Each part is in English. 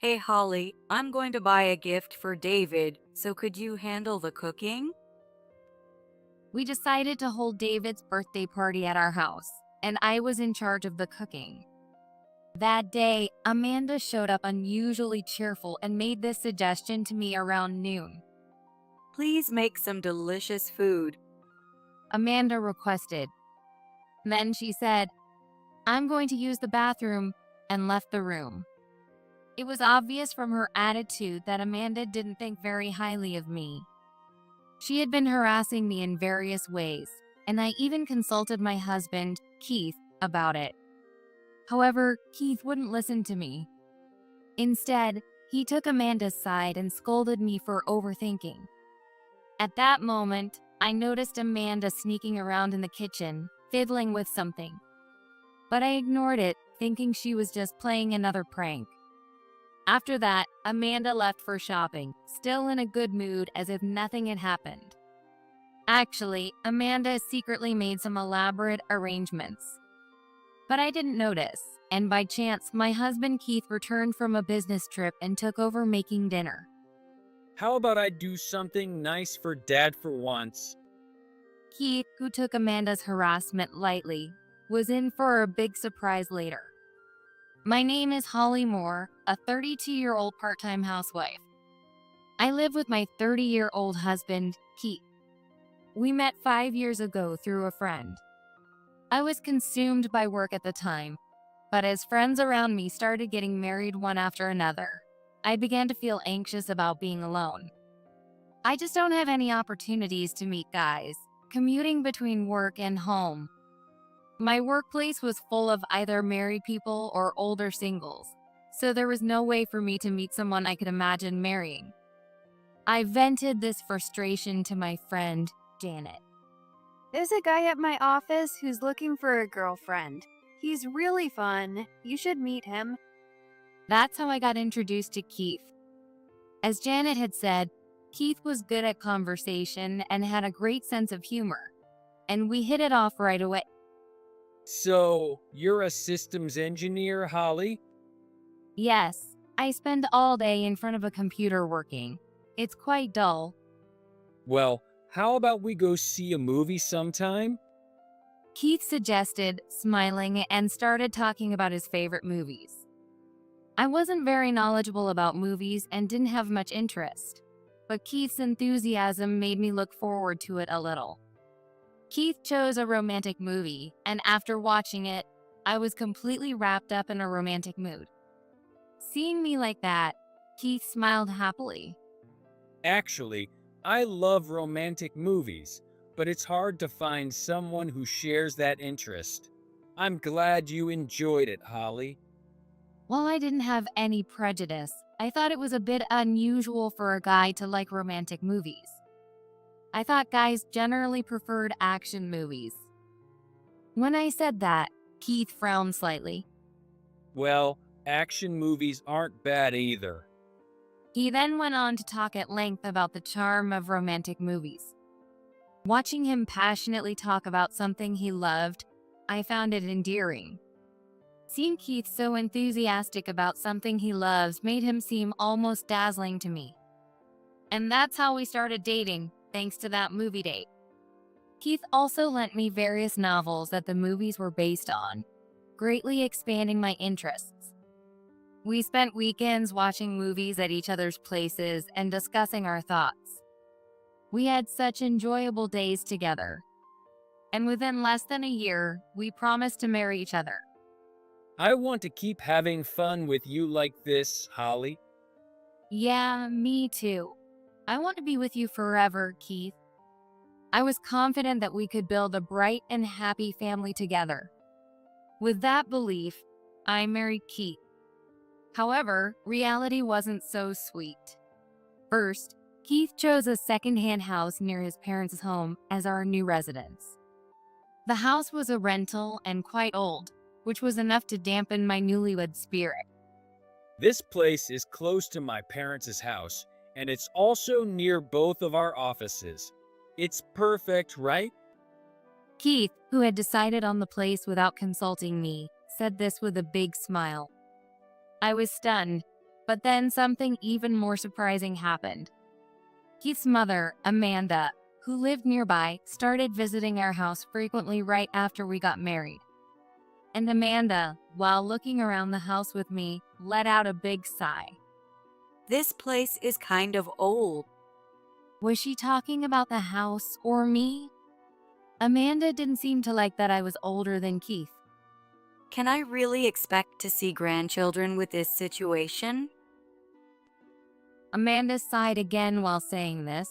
Hey Holly, I'm going to buy a gift for David, so could you handle the cooking? We decided to hold David's birthday party at our house, and I was in charge of the cooking. That day, Amanda showed up unusually cheerful and made this suggestion to me around noon. Please make some delicious food. Amanda requested. Then she said, "I'm going to use the bathroom," and left the room. It was obvious from her attitude that Amanda didn't think very highly of me. She had been harassing me in various ways, and I even consulted my husband, Keith, about it. However, Keith wouldn't listen to me. Instead, he took Amanda's side and scolded me for overthinking. At that moment, I noticed Amanda sneaking around in the kitchen, fiddling with something. But I ignored it, thinking she was just playing another prank. After that, Amanda left for shopping, still in a good mood as if nothing had happened. Actually, Amanda secretly made some elaborate arrangements. But I didn't notice, and by chance, my husband Keith returned from a business trip and took over making dinner. How about I do something nice for Dad for once? Keith, who took Amanda's harassment lightly, was in for a big surprise later. My name is Holly Moore, a 32-year-old part-time housewife. I live with my 30-year-old husband, Keith. We met 5 years ago through a friend. I was consumed by work at the time, but as friends around me started getting married one after another, I began to feel anxious about being alone. I just don't have any opportunities to meet guys, commuting between work and home. My workplace was full of either married people or older singles, so there was no way for me to meet someone I could imagine marrying. I vented this frustration to my friend, Janet. There's a guy at my office who's looking for a girlfriend. He's really fun. You should meet him. That's how I got introduced to Keith. As Janet had said, Keith was good at conversation and had a great sense of humor, and we hit it off right away. So, you're a systems engineer, Holly? Yes, I spend all day in front of a computer working. It's quite dull. Well, how about we go see a movie sometime? Keith suggested, smiling, and started talking about his favorite movies. I wasn't very knowledgeable about movies and didn't have much interest, but Keith's enthusiasm made me look forward to it a little. Keith chose a romantic movie, and after watching it, I was completely wrapped up in a romantic mood. Seeing me like that, Keith smiled happily. Actually, I love romantic movies, but it's hard to find someone who shares that interest. I'm glad you enjoyed it, Holly. While I didn't have any prejudice, I thought it was a bit unusual for a guy to like romantic movies. I thought guys generally preferred action movies. When I said that, Keith frowned slightly. Well, action movies aren't bad either. He then went on to talk at length about the charm of romantic movies. Watching him passionately talk about something he loved, I found it endearing. Seeing Keith so enthusiastic about something he loves made him seem almost dazzling to me. And that's how we started dating, thanks to that movie date. Keith also lent me various novels that the movies were based on, greatly expanding my interests. We spent weekends watching movies at each other's places and discussing our thoughts. We had such enjoyable days together. And within less than a year, we promised to marry each other. I want to keep having fun with you like this, Holly. Yeah, me too. I want to be with you forever, Keith. I was confident that we could build a bright and happy family together. With that belief, I married Keith. However, reality wasn't so sweet. First, Keith chose a second-hand house near his parents' home as our new residence. The house was a rental and quite old, which was enough to dampen my newlywed spirit. This place is close to my parents' house, and it's also near both of our offices. It's perfect, right? Keith, who had decided on the place without consulting me, said this with a big smile. I was stunned. But then something even more surprising happened. Keith's mother, Amanda, who lived nearby, started visiting our house frequently right after we got married. And Amanda, while looking around the house with me, let out a big sigh. This place is kind of old. Was she talking about the house or me? Amanda didn't seem to like that I was older than Keith. Can I really expect to see grandchildren with this situation? Amanda sighed again while saying this.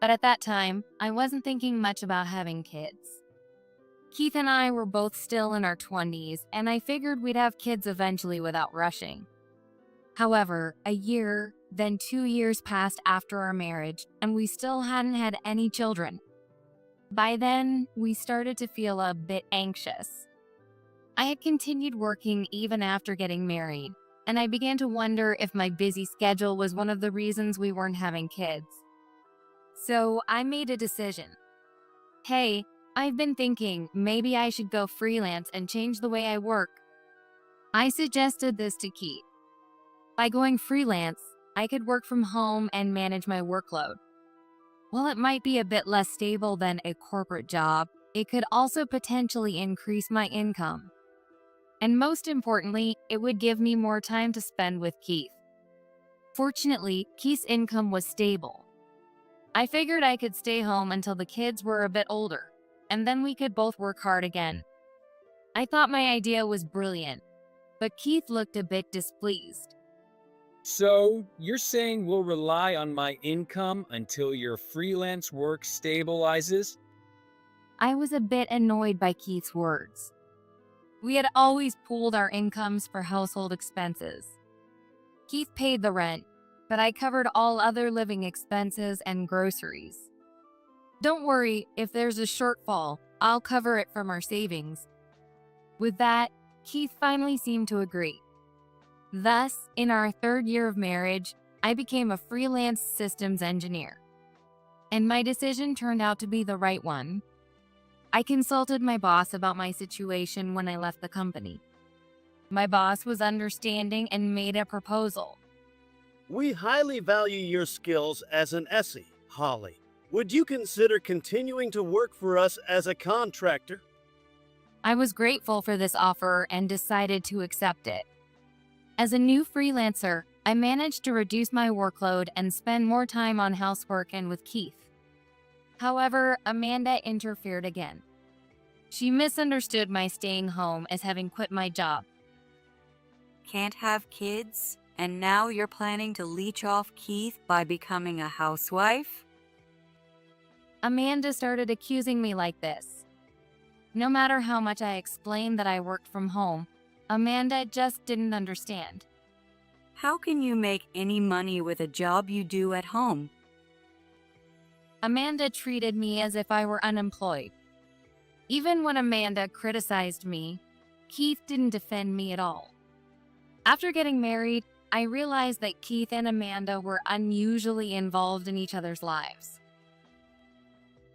But at that time, I wasn't thinking much about having kids. Keith and I were both still in our 20s, and I figured we'd have kids eventually without rushing. However, a year, then 2 years passed after our marriage, and we still hadn't had any children. By then, we started to feel a bit anxious. I had continued working even after getting married, and I began to wonder if my busy schedule was one of the reasons we weren't having kids. So I made a decision. Hey, I've been thinking maybe I should go freelance and change the way I work. I suggested this to Keith. By going freelance, I could work from home and manage my workload. While it might be a bit less stable than a corporate job, it could also potentially increase my income. And most importantly, it would give me more time to spend with Keith. Fortunately, Keith's income was stable. I figured I could stay home until the kids were a bit older, and then we could both work hard again. I thought my idea was brilliant, but Keith looked a bit displeased. So, you're saying we'll rely on my income until your freelance work stabilizes? I was a bit annoyed by Keith's words. We had always pooled our incomes for household expenses. Keith paid the rent, but I covered all other living expenses and groceries. Don't worry, if there's a shortfall, I'll cover it from our savings. With that, Keith finally seemed to agree. Thus, in our 3rd year of marriage, I became a freelance systems engineer. And my decision turned out to be the right one. I consulted my boss about my situation when I left the company. My boss was understanding and made a proposal. We highly value your skills as an SE, Holly. Would you consider continuing to work for us as a contractor? I was grateful for this offer and decided to accept it. As a new freelancer, I managed to reduce my workload and spend more time on housework and with Keith. However, Amanda interfered again. She misunderstood my staying home as having quit my job. Can't have kids? And now you're planning to leech off Keith by becoming a housewife? Amanda started accusing me like this. No matter how much I explained that I worked from home, Amanda just didn't understand. How can you make any money with a job you do at home? Amanda treated me as if I were unemployed. Even when Amanda criticized me, Keith didn't defend me at all. After getting married, I realized that Keith and Amanda were unusually involved in each other's lives.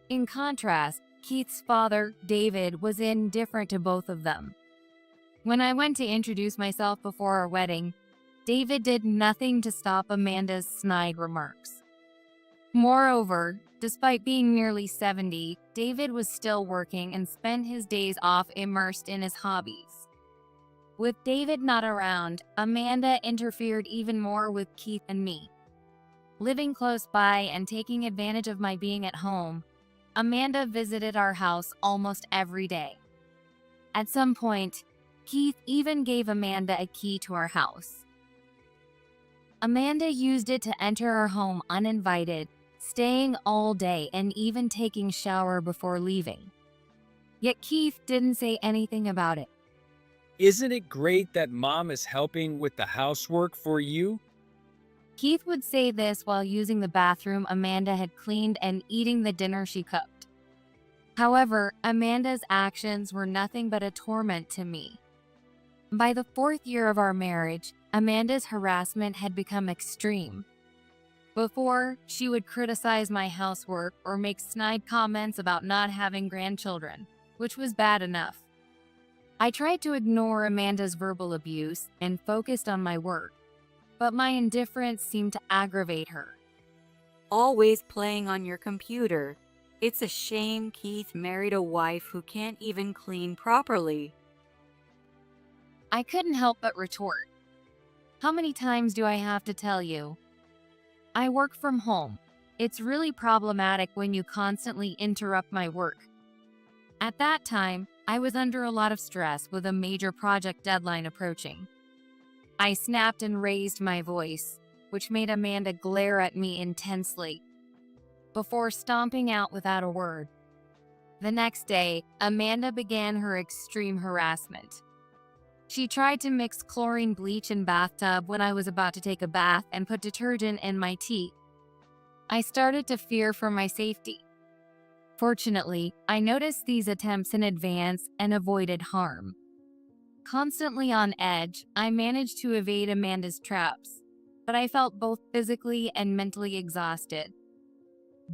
In contrast, Keith's father, David, was indifferent to both of them. When I went to introduce myself before our wedding, David did nothing to stop Amanda's snide remarks. Moreover, despite being nearly 70, David was still working and spent his days off immersed in his hobbies. With David not around, Amanda interfered even more with Keith and me. Living close by and taking advantage of my being at home, Amanda visited our house almost every day. At some point, Keith even gave Amanda a key to our house. Amanda used it to enter our home uninvited, staying all day and even taking shower before leaving. Yet Keith didn't say anything about it. Isn't it great that Mom is helping with the housework for you? Keith would say this while using the bathroom Amanda had cleaned and eating the dinner she cooked. However, Amanda's actions were nothing but a torment to me. By the 4th year of our marriage, Amanda's harassment had become extreme. Before, she would criticize my housework or make snide comments about not having grandchildren, which was bad enough. I tried to ignore Amanda's verbal abuse and focused on my work. but my indifference seemed to aggravate her. Always playing on your computer. It's a shame Keith married a wife who can't even clean properly. I couldn't help but retort. How many times do I have to tell you? I work from home. It's really problematic when you constantly interrupt my work. At that time, I was under a lot of stress with a major project deadline approaching. I snapped and raised my voice, which made Amanda glare at me intensely, before stomping out without a word. The next day, Amanda began her extreme harassment. She tried to mix chlorine bleach in bathtub when I was about to take a bath and put detergent in my tea. I started to fear for my safety. Fortunately, I noticed these attempts in advance and avoided harm. Constantly on edge, I managed to evade Amanda's traps, but I felt both physically and mentally exhausted.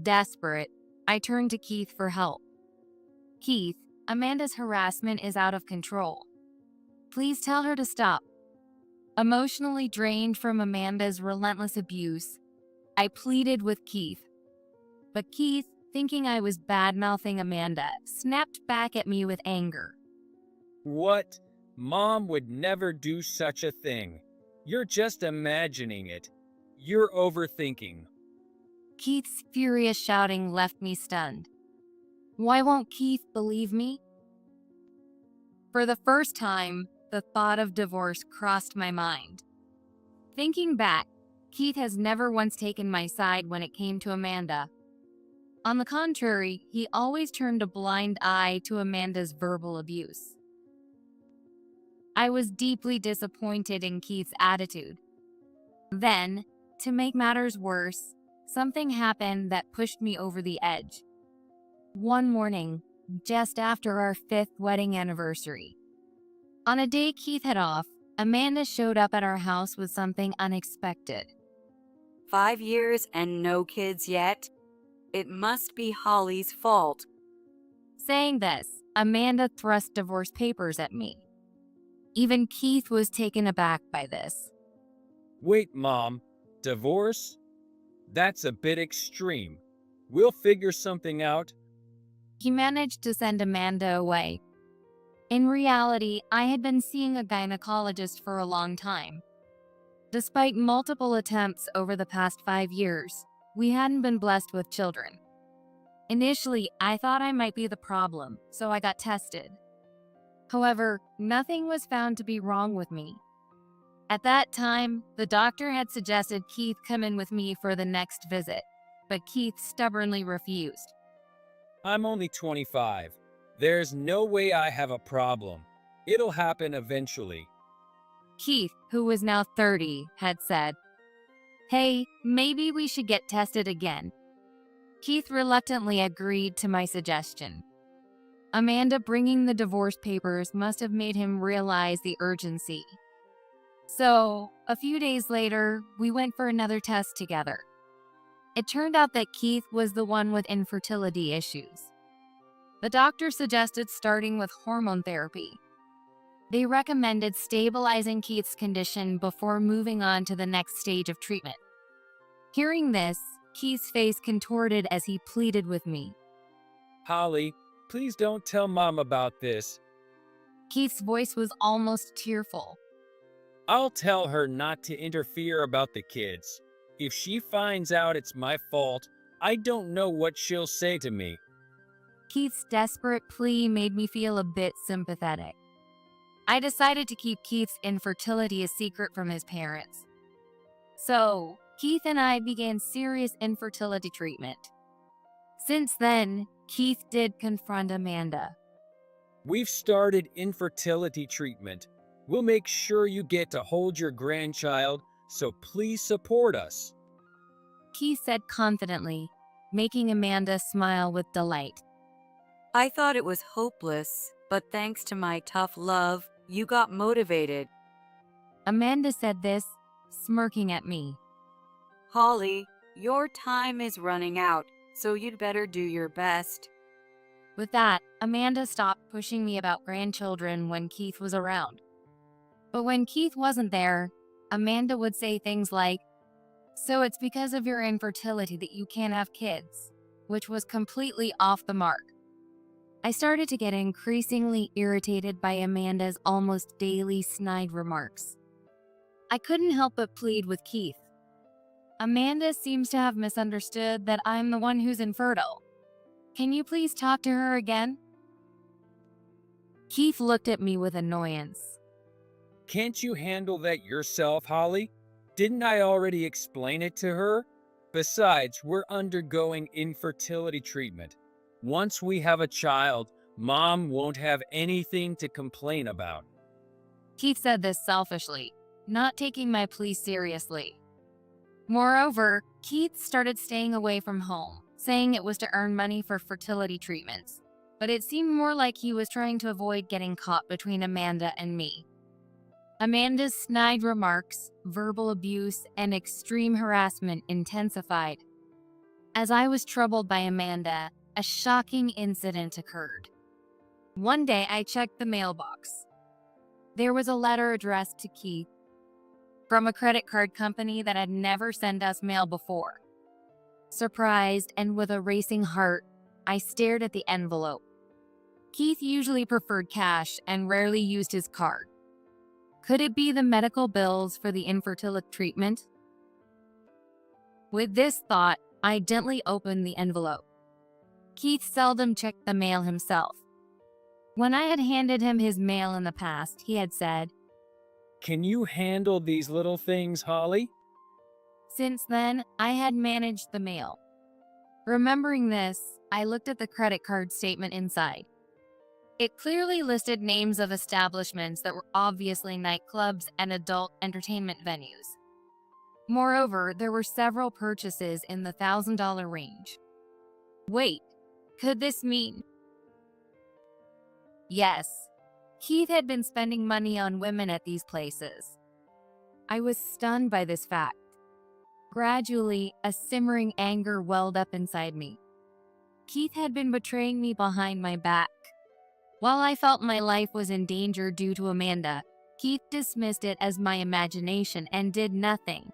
Desperate, I turned to Keith for help. Keith, Amanda's harassment is out of control. Please tell her to stop. Emotionally drained from Amanda's relentless abuse, I pleaded with Keith. But Keith, thinking I was bad-mouthing Amanda, snapped back at me with anger. What? Mom would never do such a thing. You're just imagining it. You're overthinking. Keith's furious shouting left me stunned. Why won't Keith believe me? For the first time, the thought of divorce crossed my mind. Thinking back, Keith has never once taken my side when it came to Amanda. On the contrary, he always turned a blind eye to Amanda's verbal abuse. I was deeply disappointed in Keith's attitude. Then, to make matters worse, something happened that pushed me over the edge. One morning, just after our 5th wedding anniversary, on a day Keith had off, Amanda showed up at our house with something unexpected. 5 years and no kids yet? It must be Holly's fault. Saying this, Amanda thrust divorce papers at me. Even Keith was taken aback by this. Wait, Mom. Divorce? That's a bit extreme. We'll figure something out. He managed to send Amanda away. In reality, I had been seeing a gynecologist for a long time. Despite multiple attempts over the past 5 years, we hadn't been blessed with children. Initially, I thought I might be the problem, so I got tested. However, nothing was found to be wrong with me. At that time, the doctor had suggested Keith come in with me for the next visit, but Keith stubbornly refused. I'm only 25. There's no way I have a problem. It'll happen eventually. Keith, who was now 30, had said, "Hey, maybe we should get tested again." Keith reluctantly agreed to my suggestion. Amanda bringing the divorce papers must have made him realize the urgency. So, a few days later, we went for another test together. It turned out that Keith was the one with infertility issues. The doctor suggested starting with hormone therapy. They recommended stabilizing Keith's condition before moving on to the next stage of treatment. Hearing this, Keith's face contorted as he pleaded with me. Holly, please don't tell Mom about this. Keith's voice was almost tearful. I'll tell her not to interfere about the kids. If she finds out it's my fault, I don't know what she'll say to me. Keith's desperate plea made me feel a bit sympathetic. I decided to keep Keith's infertility a secret from his parents. So, Keith and I began serious infertility treatment. Since then, Keith did confront Amanda. We've started infertility treatment. We'll make sure you get to hold your grandchild, so please support us. Keith said confidently, making Amanda smile with delight. I thought it was hopeless, but thanks to my tough love, you got motivated. Amanda said this, smirking at me. Holly, your time is running out, so you'd better do your best. With that, Amanda stopped pushing me about grandchildren when Keith was around. But when Keith wasn't there, Amanda would say things like, "So it's because of your infertility that you can't have kids," which was completely off the mark. I started to get increasingly irritated by Amanda's almost daily snide remarks. I couldn't help but plead with Keith. "Amanda seems to have misunderstood that I'm the one who's infertile. Can you please talk to her again?" Keith looked at me with annoyance. Can't you handle that yourself, Holly? Didn't I already explain it to her? Besides, we're undergoing infertility treatment. Once we have a child, Mom won't have anything to complain about. Keith said this selfishly, not taking my plea seriously. Moreover, Keith started staying away from home, saying it was to earn money for fertility treatments, but it seemed more like he was trying to avoid getting caught between Amanda and me. Amanda's snide remarks, verbal abuse, and extreme harassment intensified. As I was troubled by Amanda, a shocking incident occurred. One day I checked the mailbox. There was a letter addressed to Keith from a credit card company that had never sent us mail before. Surprised and with a racing heart, I stared at the envelope. Keith usually preferred cash and rarely used his card. Could it be the medical bills for the infertility treatment? With this thought, I gently opened the envelope. Keith seldom checked the mail himself. When I had handed him his mail in the past, he had said, Can you handle these little things, Holly? Since then, I had managed the mail. Remembering this, I looked at the credit card statement inside. It clearly listed names of establishments that were obviously nightclubs and adult entertainment venues. Moreover, there were several purchases in the $1,000 range. Wait, could this mean? Yes, Keith had been spending money on women at these places. I was stunned by this fact. Gradually, a simmering anger welled up inside me. Keith had been betraying me behind my back. While I felt my life was in danger due to Amanda, Keith dismissed it as my imagination and did nothing.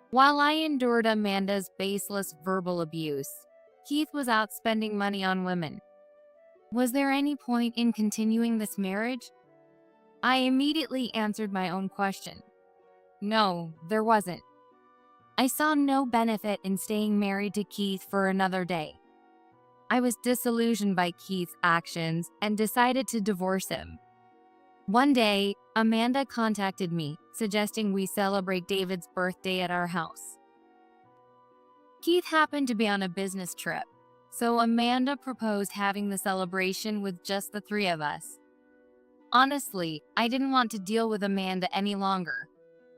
While I endured Amanda's baseless verbal abuse, Keith was out spending money on women. Was there any point in continuing this marriage? I immediately answered my own question. No, there wasn't. I saw no benefit in staying married to Keith for another day. I was disillusioned by Keith's actions and decided to divorce him. One day, Amanda contacted me, suggesting we celebrate David's birthday at our house. Keith happened to be on a business trip, so Amanda proposed having the celebration with just the three of us. Honestly, I didn't want to deal with Amanda any longer,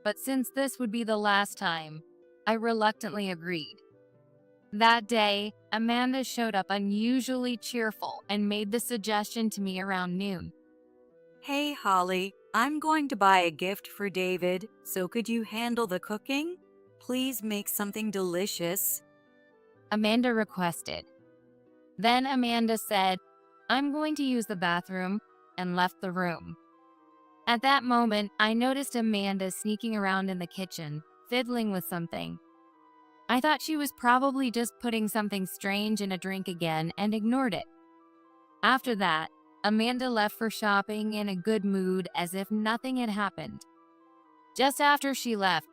but since this would be the last time, I reluctantly agreed. That day, Amanda showed up unusually cheerful and made the suggestion to me around noon. Hey, Holly, I'm going to buy a gift for David, so could you handle the cooking? Please make something delicious. Amanda requested. Then Amanda said, I'm going to use the bathroom, and left the room. At that moment, I noticed Amanda sneaking around in the kitchen, fiddling with something. I thought she was probably just putting something strange in a drink again and ignored it. After that, Amanda left for shopping in a good mood as if nothing had happened. Just after she left,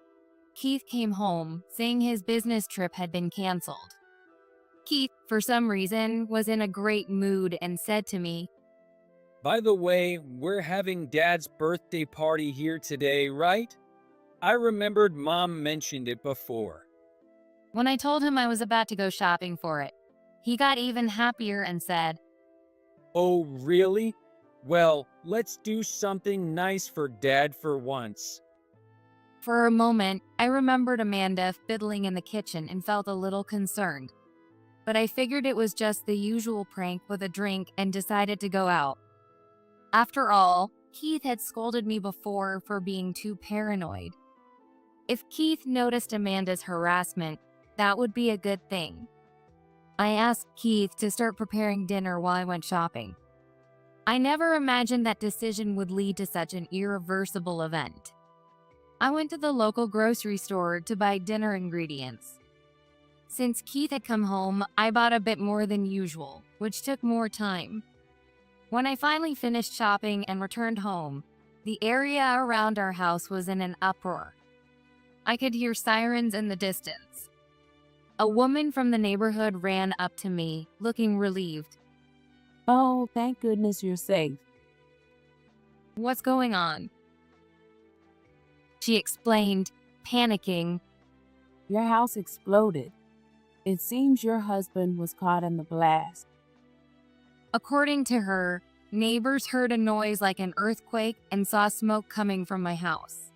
Keith came home saying his business trip had been canceled. Keith, for some reason, was in a great mood and said to me, By the way, we're having Dad's birthday party here today, right? I remembered Mom mentioned it before. When I told him I was about to go shopping for it, he got even happier and said, Oh, really? Well, let's do something nice for Dad for once. For a moment, I remembered Amanda fiddling in the kitchen and felt a little concerned. But I figured it was just the usual prank with a drink and decided to go out. After all, Keith had scolded me before for being too paranoid. If Keith noticed Amanda's harassment, that would be a good thing. I asked Keith to start preparing dinner while I went shopping. I never imagined that decision would lead to such an irreversible event. I went to the local grocery store to buy dinner ingredients. Since Keith had come home, I bought a bit more than usual, which took more time. When I finally finished shopping and returned home, the area around our house was in an uproar. I could hear sirens in the distance. A woman from the neighborhood ran up to me, looking relieved. Oh, thank goodness you're safe. "What's going on?" she explained, panicking. Your house exploded. It seems your husband was caught in the blast. According to her, neighbors heard a noise like an earthquake and saw smoke coming from my house.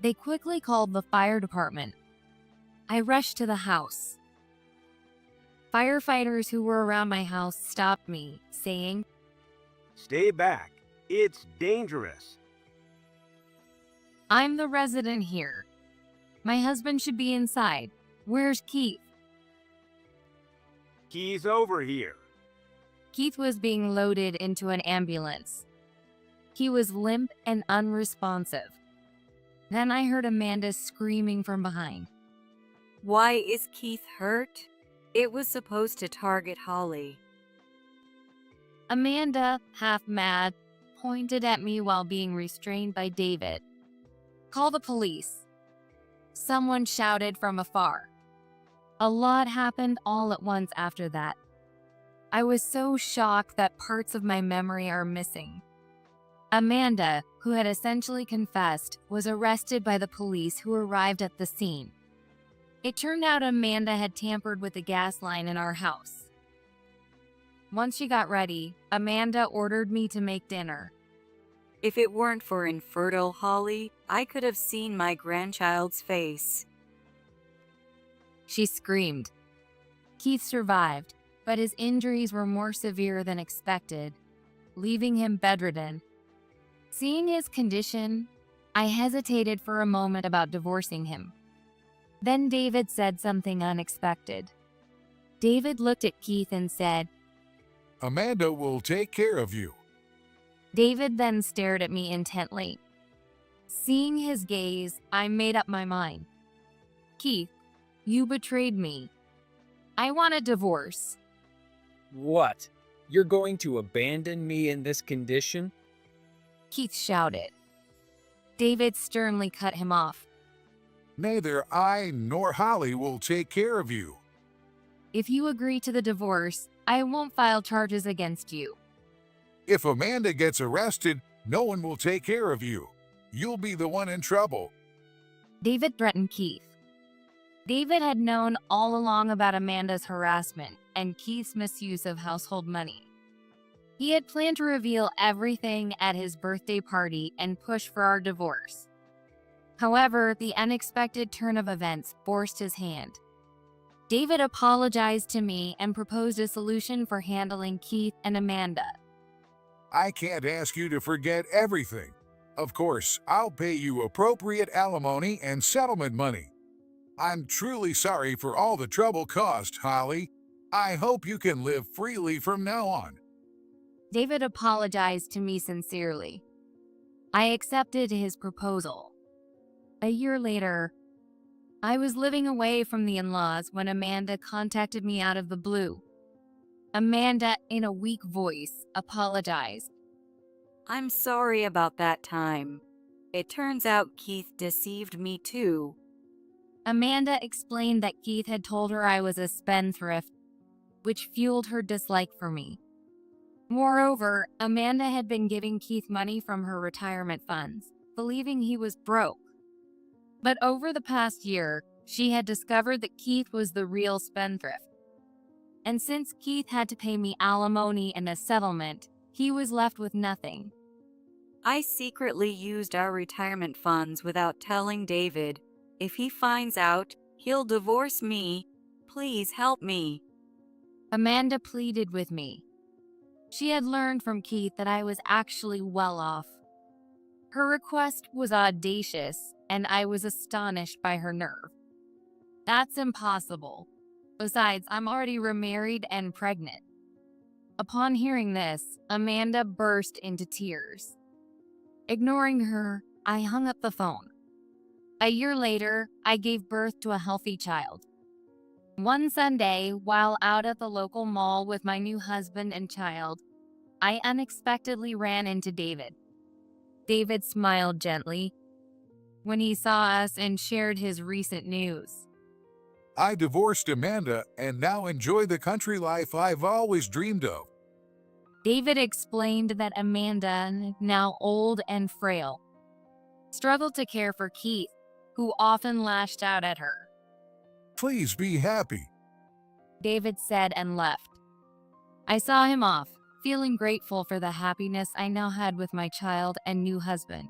They quickly called the fire department. I rushed to the house. Firefighters who were around my house stopped me, saying, Stay back. It's dangerous. "I'm the resident here. My husband should be inside. Where's Keith?" Keys over here. Keith was being loaded into an ambulance. He was limp and unresponsive. Then I heard Amanda screaming from behind. Why is Keith hurt? It was supposed to target Holly. Amanda, half mad, pointed at me while being restrained by David. "Call the police." Someone shouted from afar. A lot happened all at once after that. I was so shocked that parts of my memory are missing. Amanda, who had essentially confessed, was arrested by the police who arrived at the scene. It turned out Amanda had tampered with the gas line in our house. Once she got ready, Amanda ordered me to make dinner. If it weren't for infertile Holly, I could have seen my grandchild's face. She screamed. Keith survived, but his injuries were more severe than expected, leaving him bedridden. Seeing his condition, I hesitated for a moment about divorcing him. Then David said something unexpected. David looked at Keith and said, Amanda will take care of you. David then stared at me intently. Seeing his gaze, I made up my mind. "Keith, you betrayed me. I want a divorce." What? You're going to abandon me in this condition? Keith shouted. David sternly cut him off. Neither I nor Holly will take care of you. "If you agree to the divorce, I won't file charges against you." If Amanda gets arrested, no one will take care of you. You'll be the one in trouble. David threatened Keith. David had known all along about Amanda's harassment and Keith's misuse of household money. He had planned to reveal everything at his birthday party and push for our divorce. However, the unexpected turn of events forced his hand. David apologized to me and proposed a solution for handling Keith and Amanda. I can't ask you to forget everything. Of course, I'll pay you appropriate alimony and settlement money. I'm truly sorry for all the trouble caused, Holly. I hope you can live freely from now on. David apologized to me sincerely. I accepted his proposal. A year later, I was living away from the in-laws when Amanda contacted me out of the blue. Amanda, in a weak voice, apologized. I'm sorry about that time. It turns out Keith deceived me too. Amanda explained that Keith had told her I was a spendthrift, which fueled her dislike for me. Moreover, Amanda had been giving Keith money from her retirement funds, believing he was broke. But over the past year, she had discovered that Keith was the real spendthrift. And since Keith had to pay me alimony and a settlement, he was left with nothing. I secretly used our retirement funds without telling David. If he finds out, he'll divorce me. Please help me. Amanda pleaded with me. She had learned from Keith that I was actually well off. Her request was audacious, and I was astonished by her nerve. That's impossible. Besides, I'm already remarried and pregnant. Upon hearing this, Amanda burst into tears. Ignoring her, I hung up the phone. A year later, I gave birth to a healthy child. One Sunday, while out at the local mall with my new husband and child, I unexpectedly ran into David. David smiled gently when he saw us and shared his recent news. I divorced Amanda and now enjoy the country life I've always dreamed of. David explained that Amanda, now old and frail, struggled to care for Keith, who often lashed out at her. Please be happy. David said and left. I saw him off, feeling grateful for the happiness I now had with my child and new husband.